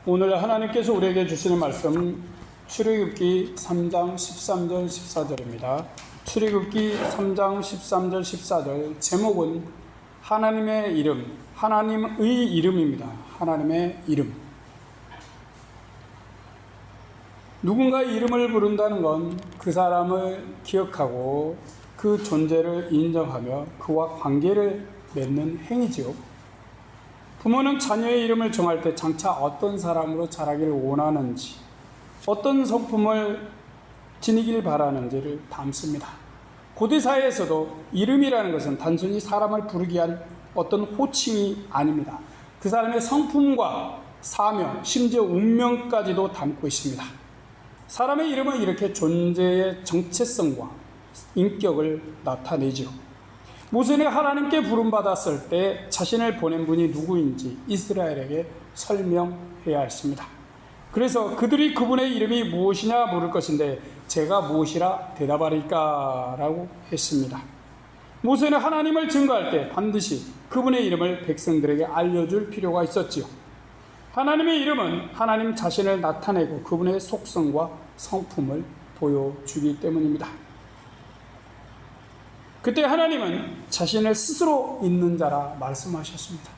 오늘 하나님께서 우리에게 주시는 말씀 출애굽기 3장 13절 14절입니다. 출애굽기 3장 13절 14절 제목은 하나님의 이름, 하나님의 이름입니다. 하나님의 이름. 누군가의 이름을 부른다는 건 그 사람을 기억하고 그 존재를 인정하며 그와 관계를 맺는 행위지요. 부모는 자녀의 이름을 정할 때 장차 어떤 사람으로 자라기를 원하는지, 어떤 성품을 지니길 바라는지를 담습니다. 고대 사회에서도 이름이라는 것은 단순히 사람을 부르기 위한 어떤 호칭이 아닙니다. 그 사람의 성품과 사명, 심지어 운명까지도 담고 있습니다. 사람의 이름은 이렇게 존재의 정체성과 인격을 나타내죠. 모세는 하나님께 부름받았을 때 자신을 보낸 분이 누구인지 이스라엘에게 설명해야 했습니다. 그래서 그들이 그분의 이름이 무엇이냐 물을 것인데 제가 무엇이라 대답하리까 라고 했습니다. 모세는 하나님을 증거할 때 반드시 그분의 이름을 백성들에게 알려줄 필요가 있었지요. 하나님의 이름은 하나님 자신을 나타내고 그분의 속성과 성품을 보여주기 때문입니다. 그때 하나님은 자신을 스스로 있는 자라 말씀하셨습니다.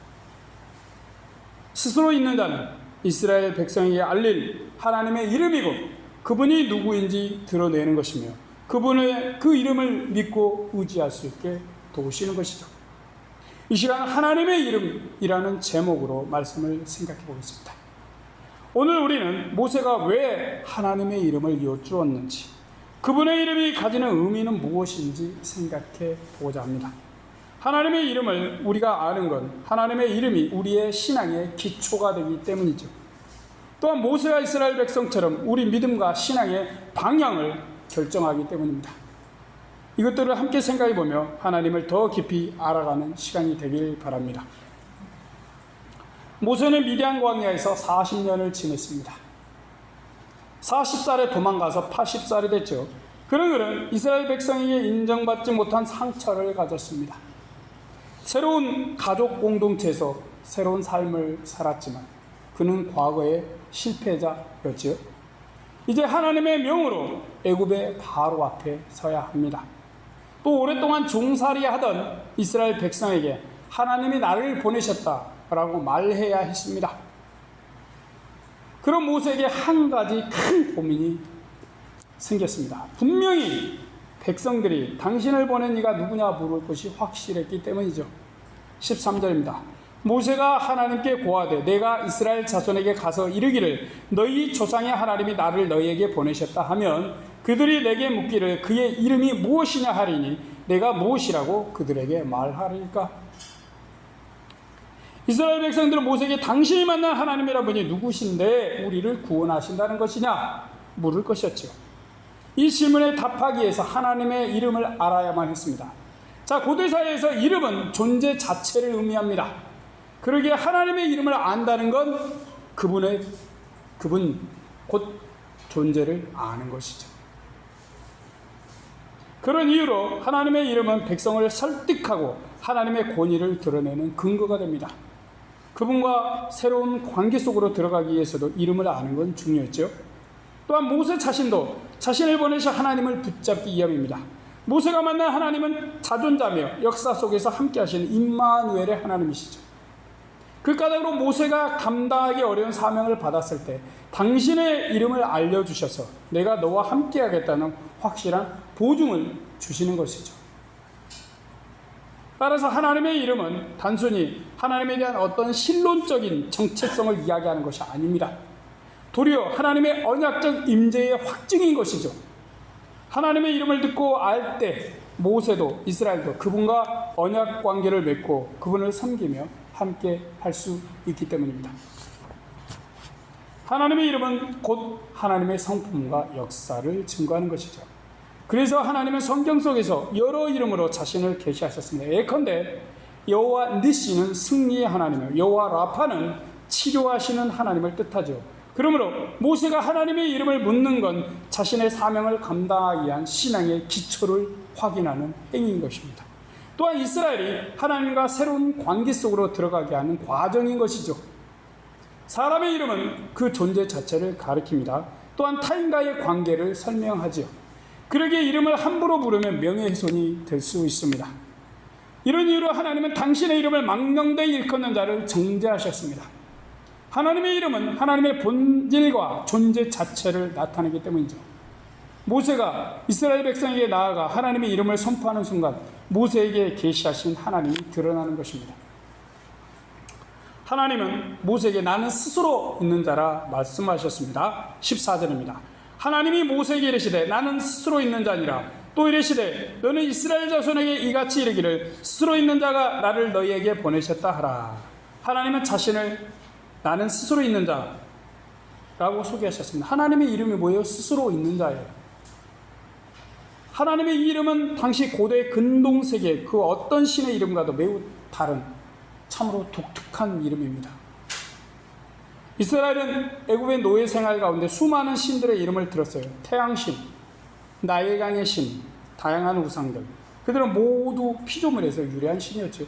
스스로 있는 자는 이스라엘 백성에게 알릴 하나님의 이름이고 그분이 누구인지 드러내는 것이며 그분의 그 이름을 믿고 의지할 수 있게 도우시는 것이죠. 이 시간 하나님의 이름이라는 제목으로 말씀을 생각해 보겠습니다. 오늘 우리는 모세가 왜 하나님의 이름을 여쭈었는지, 그분의 이름이 가지는 의미는 무엇인지 생각해 보고자 합니다. 하나님의 이름을 우리가 아는 건 하나님의 이름이 우리의 신앙의 기초가 되기 때문이죠. 또한 모세와 이스라엘 백성처럼 우리 믿음과 신앙의 방향을 결정하기 때문입니다. 이것들을 함께 생각해 보며 하나님을 더 깊이 알아가는 시간이 되길 바랍니다. 모세는 미디안 광야에서 40년을 지냈습니다. 40살에 도망가서 80살이 됐죠. 그런 그는 이스라엘 백성에게 인정받지 못한 상처를 가졌습니다. 새로운 가족 공동체에서 새로운 삶을 살았지만 그는 과거의 실패자였지요. 이제 하나님의 명으로 애굽의 바로 앞에 서야 합니다. 또 오랫동안 종살이 하던 이스라엘 백성에게 하나님이 나를 보내셨다라고 말해야 했습니다. 그런 모세에게 한 가지 큰 고민이 생겼습니다. 분명히 백성들이 당신을 보낸 이가 누구냐 물을 것이 확실했기 때문이죠. 13절입니다. 모세가 하나님께 고하되 내가 이스라엘 자손에게 가서 이르기를 너희 조상의 하나님이 나를 너희에게 보내셨다 하면 그들이 내게 묻기를 그의 이름이 무엇이냐 하리니 내가 무엇이라고 그들에게 말하리까? 이스라엘 백성들은 모세에게 당신이 만난 하나님이라 분이 누구신데 우리를 구원하신다는 것이냐 물을 것이었죠. 이 질문에 답하기 위해서 하나님의 이름을 알아야만 했습니다. 자, 고대사회에서 이름은 존재 자체를 의미합니다. 그러기에 하나님의 이름을 안다는 건 그분 곧 존재를 아는 것이죠. 그런 이유로 하나님의 이름은 백성을 설득하고 하나님의 권위를 드러내는 근거가 됩니다. 그분과 새로운 관계 속으로 들어가기 위해서도 이름을 아는 건 중요했죠. 또한 모세 자신도 자신을 보내셔 하나님을 붙잡기 위함입니다. 모세가 만난 하나님은 자존자며 역사 속에서 함께 하시는 임마누엘의 하나님이시죠. 그 까닭으로 모세가 감당하기 어려운 사명을 받았을 때 당신의 이름을 알려주셔서 내가 너와 함께 하겠다는 확실한 보증을 주시는 것이죠. 따라서 하나님의 이름은 단순히 하나님에 대한 어떤 신론적인 정체성을 이야기하는 것이 아닙니다. 도리어 하나님의 언약적 임재의 확증인 것이죠. 하나님의 이름을 듣고 알 때 모세도 이스라엘도 그분과 언약 관계를 맺고 그분을 섬기며 함께 할 수 있기 때문입니다. 하나님의 이름은 곧 하나님의 성품과 역사를 증거하는 것이죠. 그래서 하나님은 성경 속에서 여러 이름으로 자신을 계시하셨습니다. 예컨대 여호와 니시는 승리의 하나님이며 여호와 라파는 치료하시는 하나님을 뜻하죠. 그러므로 모세가 하나님의 이름을 묻는 건 자신의 사명을 감당하기 위한 신앙의 기초를 확인하는 행위인 것입니다. 또한 이스라엘이 하나님과 새로운 관계 속으로 들어가게 하는 과정인 것이죠. 사람의 이름은 그 존재 자체를 가리킵니다. 또한 타인과의 관계를 설명하지요. 그러기에 이름을 함부로 부르면 명예훼손이 될 수 있습니다. 이런 이유로 하나님은 당신의 이름을 망령되이 일컫는 자를 정죄하셨습니다. 하나님의 이름은 하나님의 본질과 존재 자체를 나타내기 때문이죠. 모세가 이스라엘 백성에게 나아가 하나님의 이름을 선포하는 순간 모세에게 계시하신 하나님이 드러나는 것입니다. 하나님은 모세에게 나는 스스로 있는 자라 말씀하셨습니다. 14절입니다. 하나님이 모세에게 이르시되 나는 스스로 있는 자니라. 또 이르시되 너는 이스라엘 자손에게 이같이 이르기를 스스로 있는 자가 나를 너희에게 보내셨다 하라. 하나님은 자신을 나는 스스로 있는 자라고 소개하셨습니다. 하나님의 이름이 뭐예요? 스스로 있는 자예요. 하나님의 이 이름은 당시 고대 근동세계 그 어떤 신의 이름과도 매우 다른 참으로 독특한 이름입니다. 이스라엘은 애굽의 노예 생활 가운데 수많은 신들의 이름을 들었어요. 태양신, 나일강의 신, 다양한 우상들. 그들은 모두 피조물에서 유래한 신이었죠.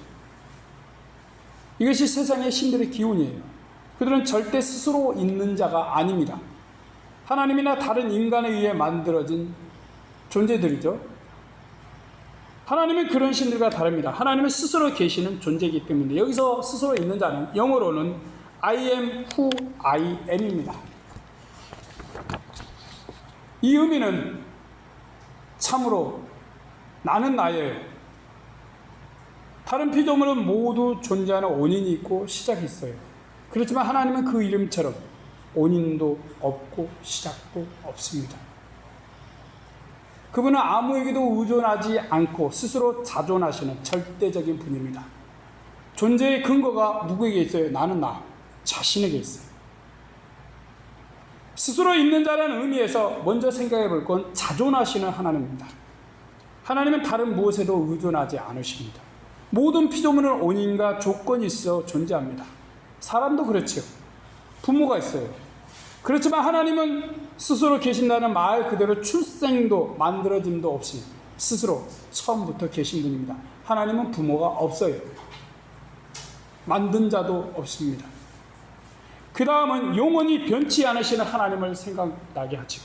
이것이 세상의 신들의 기운이에요. 그들은 절대 스스로 있는 자가 아닙니다. 하나님이나 다른 인간에 의해 만들어진 존재들이죠. 하나님은 그런 신들과 다릅니다. 하나님은 스스로 계시는 존재이기 때문에 여기서 스스로 있는 자는 영어로는 I am who I am입니다. 이 의미는 참으로 나는 나예요. 다른 피조물은 모두 존재하는 원인이 있고 시작이 있어요. 그렇지만 하나님은 그 이름처럼 원인도 없고 시작도 없습니다. 그분은 아무에게도 의존하지 않고 스스로 자존하시는 절대적인 분입니다. 존재의 근거가 누구에게 있어요? 나는 나 자신에게 있어요. 스스로 있는 자라는 의미에서 먼저 생각해 볼 건 자존하시는 하나님입니다. 하나님은 다른 무엇에도 의존하지 않으십니다. 모든 피조물은 원인과 조건이 있어 존재합니다. 사람도 그렇지요. 부모가 있어요. 그렇지만 하나님은 스스로 계신다는 말 그대로 출생도 만들어짐도 없이 스스로 처음부터 계신 분입니다. 하나님은 부모가 없어요. 만든 자도 없습니다. 그 다음은 영원히 변치 않으시는 하나님을 생각나게 하죠.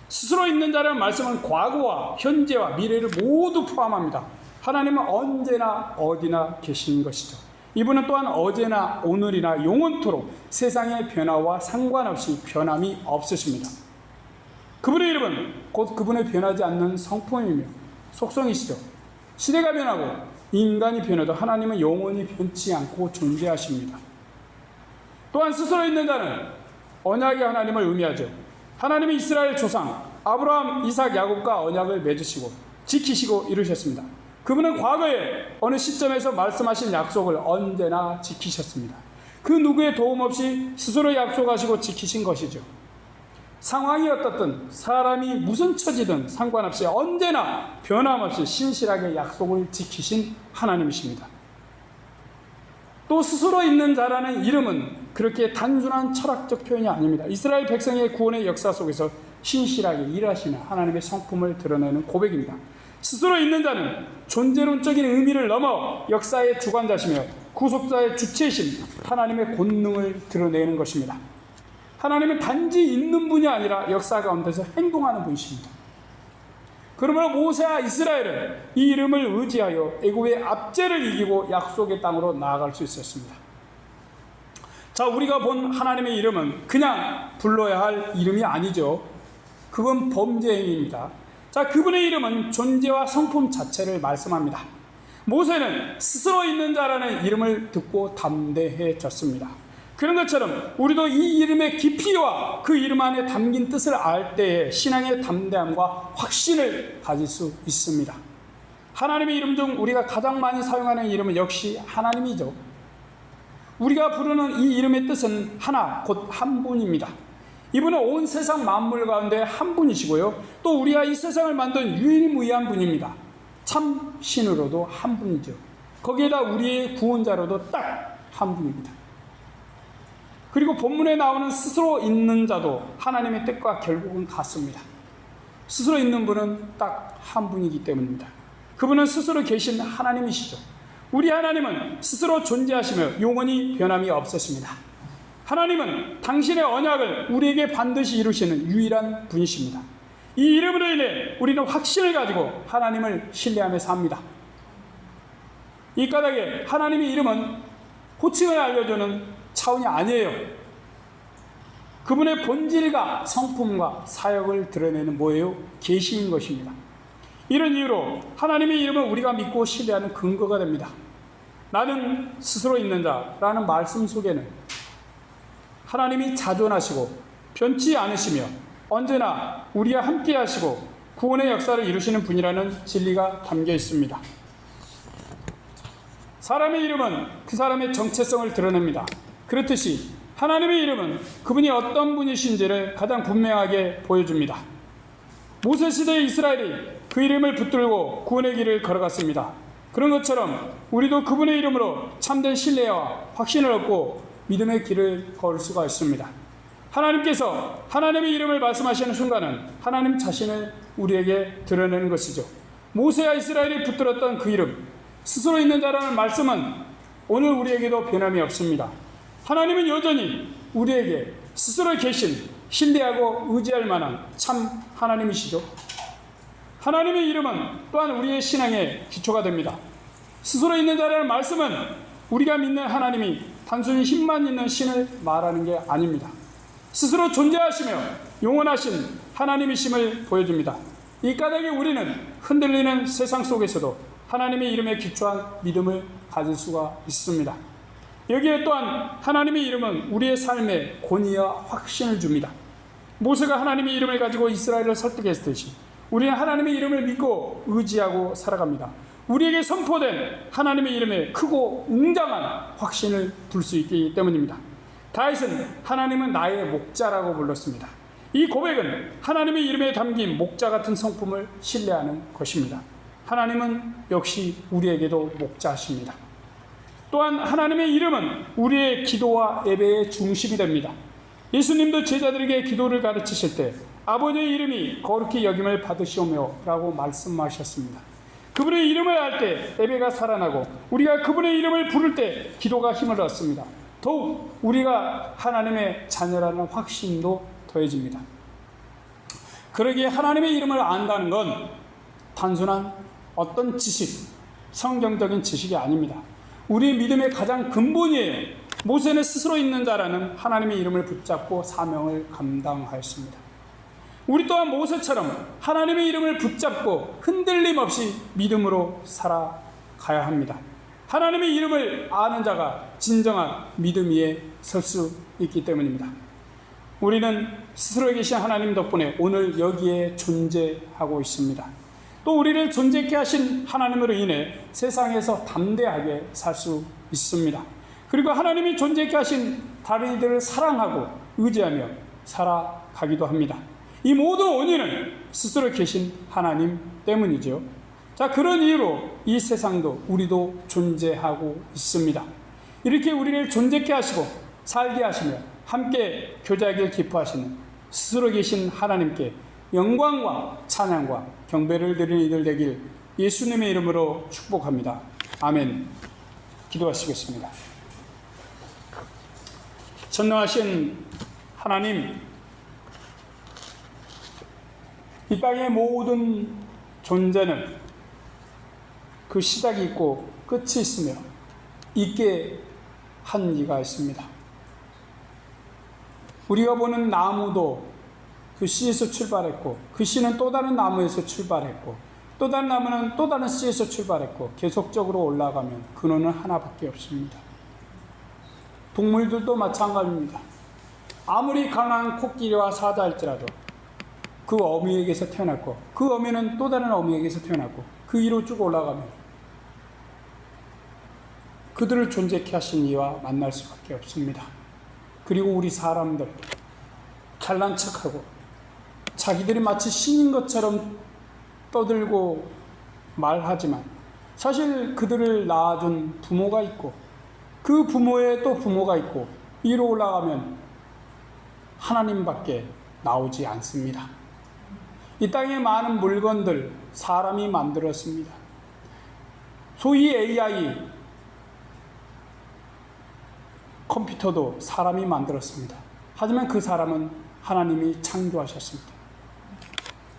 스스로 있는 자라는 말씀은 과거와 현재와 미래를 모두 포함합니다. 하나님은 언제나 어디나 계신 것이죠. 이분은 또한 어제나 오늘이나 영원토록 세상의 변화와 상관없이 변함이 없으십니다. 그분의 이름은 곧 그분의 변하지 않는 성품이며 속성이시죠. 시대가 변하고 인간이 변해도 하나님은 영원히 변치 않고 존재하십니다. 또한 스스로 있는 자는 언약의 하나님을 의미하죠. 하나님이 이스라엘 조상 아브라함, 이삭, 야곱과 언약을 맺으시고 지키시고 이루셨습니다. 그분은 과거에 어느 시점에서 말씀하신 약속을 언제나 지키셨습니다. 그 누구의 도움 없이 스스로 약속하시고 지키신 것이죠. 상황이 어떻든 사람이 무슨 처지든 상관없이 언제나 변함없이 신실하게 약속을 지키신 하나님이십니다. 또 스스로 있는 자라는 이름은 그렇게 단순한 철학적 표현이 아닙니다. 이스라엘 백성의 구원의 역사 속에서 신실하게 일하시는 하나님의 성품을 드러내는 고백입니다. 스스로 있는 자는 존재론적인 의미를 넘어 역사의 주관자시며 구속자의 주체이신 하나님의 권능을 드러내는 것입니다. 하나님은 단지 있는 분이 아니라 역사 가운데서 행동하는 분이십니다. 그러므로 모세와 이스라엘은 이 이름을 의지하여 애굽의 압제를 이기고 약속의 땅으로 나아갈 수 있었습니다. 자, 우리가 본 하나님의 이름은 그냥 불러야 할 이름이 아니죠. 그건 범죄 행위입니다. 자, 그분의 이름은 존재와 성품 자체를 말씀합니다. 모세는 스스로 있는 자라는 이름을 듣고 담대해졌습니다. 그런 것처럼 우리도 이 이름의 깊이와 그 이름 안에 담긴 뜻을 알 때에 신앙의 담대함과 확신을 가질 수 있습니다. 하나님의 이름 중 우리가 가장 많이 사용하는 이름은 역시 하나님이죠. 우리가 부르는 이 이름의 뜻은 하나, 곧 한 분입니다. 이분은 온 세상 만물 가운데 한 분이시고요. 또 우리가 이 세상을 만든 유일무이한 분입니다. 참 신으로도 한 분이죠. 거기에다 우리의 구원자로도 딱 한 분입니다. 그리고 본문에 나오는 스스로 있는 자도 하나님의 뜻과 결국은 같습니다. 스스로 있는 분은 딱 한 분이기 때문입니다. 그분은 스스로 계신 하나님이시죠. 우리 하나님은 스스로 존재하시며 영원히 변함이 없으십니다. 하나님은 당신의 언약을 우리에게 반드시 이루시는 유일한 분이십니다. 이 이름으로 인해 우리는 확신을 가지고 하나님을 신뢰하며 삽니다. 이 까닭에 하나님의 이름은 호칭을 알려주는 차원이 아니에요. 그분의 본질과 성품과 사역을 드러내는 뭐예요? 계시인 것입니다. 이런 이유로 하나님의 이름은 우리가 믿고 신뢰하는 근거가 됩니다. 나는 스스로 있는 자라는 말씀 속에는 하나님이 자존하시고 변치 않으시며 언제나 우리와 함께 하시고 구원의 역사를 이루시는 분이라는 진리가 담겨 있습니다. 사람의 이름은 그 사람의 정체성을 드러냅니다. 그렇듯이 하나님의 이름은 그분이 어떤 분이신지를 가장 분명하게 보여줍니다. 모세 시대의 이스라엘이 그 이름을 붙들고 구원의 길을 걸어갔습니다. 그런 것처럼 우리도 그분의 이름으로 참된 신뢰와 확신을 얻고 믿음의 길을 걸을 수가 있습니다. 하나님께서 하나님의 이름을 말씀하시는 순간은 하나님 자신을 우리에게 드러내는 것이죠. 모세와 이스라엘이 붙들었던 그 이름, 스스로 있는 자라는 말씀은 오늘 우리에게도 변함이 없습니다. 하나님은 여전히 우리에게 스스로 계신 신뢰하고 의지할 만한 참 하나님이시죠. 하나님의 이름은 또한 우리의 신앙의 기초가 됩니다. 스스로 있는 자라는 말씀은 우리가 믿는 하나님이 단순히 힘만 있는 신을 말하는 게 아닙니다. 스스로 존재하시며 영원하신 하나님이심을 보여줍니다. 이 까닭에 우리는 흔들리는 세상 속에서도 하나님의 이름에 기초한 믿음을 가질 수가 있습니다. 여기에 또한 하나님의 이름은 우리의 삶에 권위와 확신을 줍니다. 모세가 하나님의 이름을 가지고 이스라엘을 설득했듯이 우리는 하나님의 이름을 믿고 의지하고 살아갑니다. 우리에게 선포된 하나님의 이름에 크고 웅장한 확신을 둘 수 있기 때문입니다. 다윗은 하나님은 나의 목자라고 불렀습니다. 이 고백은 하나님의 이름에 담긴 목자 같은 성품을 신뢰하는 것입니다. 하나님은 역시 우리에게도 목자십니다. 또한 하나님의 이름은 우리의 기도와 예배의 중심이 됩니다. 예수님도 제자들에게 기도를 가르치실 때 아버지의 이름이 거룩히 여김을 받으시오며 라고 말씀하셨습니다. 그분의 이름을 알 때 예배가 살아나고 우리가 그분의 이름을 부를 때 기도가 힘을 얻습니다. 더욱 우리가 하나님의 자녀라는 확신도 더해집니다. 그러기에 하나님의 이름을 안다는 건 단순한 어떤 지식, 성경적인 지식이 아닙니다. 우리 믿음의 가장 근본이에요. 모세는 스스로 있는 자라는 하나님의 이름을 붙잡고 사명을 감당하였습니다. 우리 또한 모세처럼 하나님의 이름을 붙잡고 흔들림 없이 믿음으로 살아가야 합니다. 하나님의 이름을 아는 자가 진정한 믿음 위에 설 수 있기 때문입니다. 우리는 스스로 계신 하나님 덕분에 오늘 여기에 존재하고 있습니다. 또 우리를 존재케 하신 하나님으로 인해 세상에서 담대하게 살 수 있습니다. 그리고 하나님이 존재케 하신 다른 이들을 사랑하고 의지하며 살아가기도 합니다. 이 모든 원인은 스스로 계신 하나님 때문이죠. 자, 그런 이유로 이 세상도 우리도 존재하고 있습니다. 이렇게 우리를 존재케 하시고 살게 하시며 함께 교제하길 기뻐하시는 스스로 계신 하나님께 영광과 찬양과 경배를 드리는 이들 되길 예수님의 이름으로 축복합니다. 아멘. 기도하시겠습니다. 전능하신 하나님, 이 땅의 모든 존재는 그 시작이 있고 끝이 있으며 있게 한 이가 있습니다. 우리가 보는 나무도 그 씨에서 출발했고 그 씨는 또 다른 나무에서 출발했고 또 다른 나무는 또 다른 씨에서 출발했고 계속적으로 올라가면 근원은 하나밖에 없습니다. 동물들도 마찬가지입니다. 아무리 강한 코끼리와 사자일지라도 그 어미에게서 태어났고 그 어미는 또 다른 어미에게서 태어났고 그 위로 쭉 올라가면 그들을 존재케 하신 이와 만날 수밖에 없습니다. 그리고 우리 사람들 잘난 척하고 자기들이 마치 신인 것처럼 떠들고 말하지만 사실 그들을 낳아준 부모가 있고 그 부모의 또 부모가 있고 위로 올라가면 하나님밖에 나오지 않습니다. 이 땅에 많은 물건들 사람이 만들었습니다. 소위 AI, 컴퓨터도 사람이 만들었습니다. 하지만 그 사람은 하나님이 창조하셨습니다.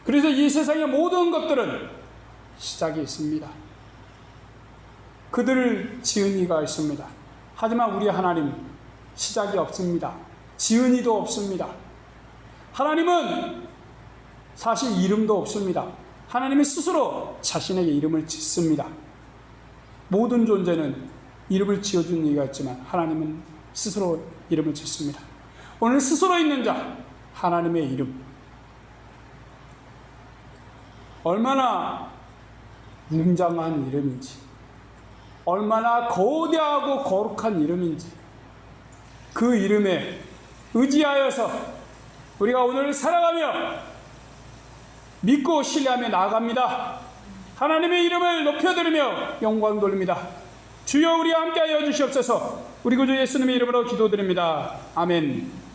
그래서 이 세상의 모든 것들은 시작이 있습니다. 그들을 지은 이가 있습니다. 하지만 우리 하나님 시작이 없습니다. 지은 이도 없습니다. 하나님은 사실 이름도 없습니다. 하나님이 스스로 자신에게 이름을 짓습니다. 모든 존재는 이름을 지어준 이가 있지만 하나님은 스스로 이름을 짓습니다. 오늘 스스로 있는 자, 하나님의 이름. 얼마나 웅장한 이름인지, 얼마나 거대하고 거룩한 이름인지, 그 이름에 의지하여서 우리가 오늘 살아가며 믿고 신뢰하며 나아갑니다. 하나님의 이름을 높여드리며 영광 돌립니다. 주여 우리와 함께하여 주시옵소서. 우리 구주 예수님의 이름으로 기도드립니다. 아멘.